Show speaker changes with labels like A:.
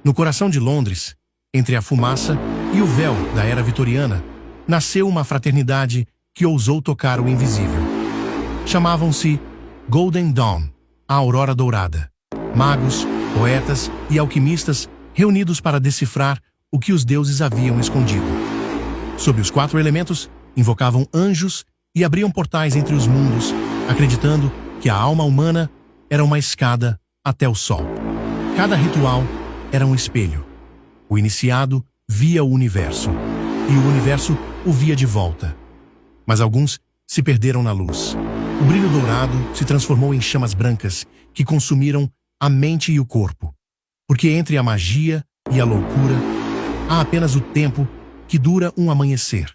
A: No coração de Londres, entre a fumaça e o véu da era vitoriana, nasceu uma fraternidade que ousou tocar o invisível. Chamavam-se Golden Dawn, a Aurora Dourada. Magos, poetas e alquimistas reunidos para decifrar o que os deuses haviam escondido. Sob os 4 elementos, invocavam anjos e abriam portais entre os mundos, acreditando que a alma humana era uma escada até o sol. Cada ritual era um espelho. O iniciado via o universo, e o universo o via de volta. Mas alguns se perderam na luz. O brilho dourado se transformou em chamas brancas que consumiram a mente e o corpo. Porque entre a magia e a loucura, há apenas o tempo que dura um amanhecer.